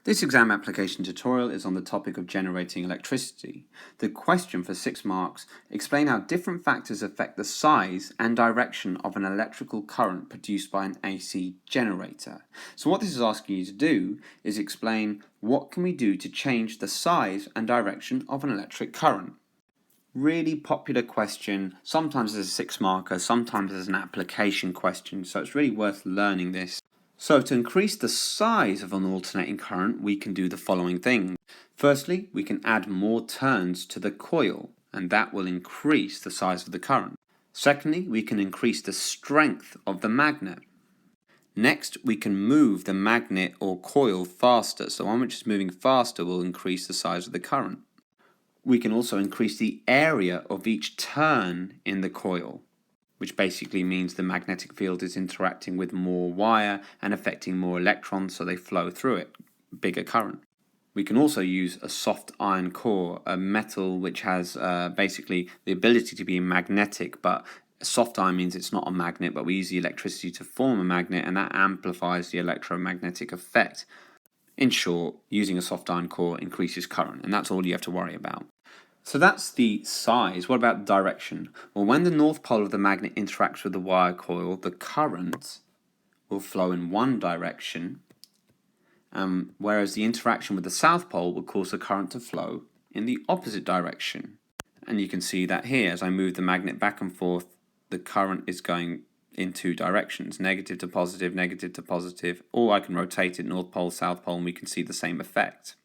This exam application tutorial is on the topic of generating electricity. The question for 6 marks: explain how different factors affect the size and direction of an electrical current produced by an AC generator. So what this is asking you to do is explain what can we do to change the size and direction of an electric current. Really popular question, sometimes as a 6 marker, sometimes as an application question, so it's really worth learning this. So to increase the size of an alternating current, we can do the following things. Firstly, we can add more turns to the coil, and that will increase the size of the current. Secondly, we can increase the strength of the magnet. Next, we can move the magnet or coil faster, so one which is moving faster will increase the size of the current. We can also increase the area of each turn in the coil, which basically means the magnetic field is interacting with more wire and affecting more electrons, so they flow through it, bigger current. We can also use a soft iron core, a metal which has basically the ability to be magnetic, but soft iron means it's not a magnet, but we use the electricity to form a magnet, and that amplifies the electromagnetic effect. In short, using a soft iron core increases current, and that's all you have to worry about. So that's the size. What about direction? Well, when the north pole of the magnet interacts with the wire coil, the current will flow in one direction, whereas the interaction with the south pole will cause the current to flow in the opposite direction. And you can see that here, as I move the magnet back and forth, the current is going in two directions, negative to positive, or I can rotate it north pole, south pole, and we can see the same effect.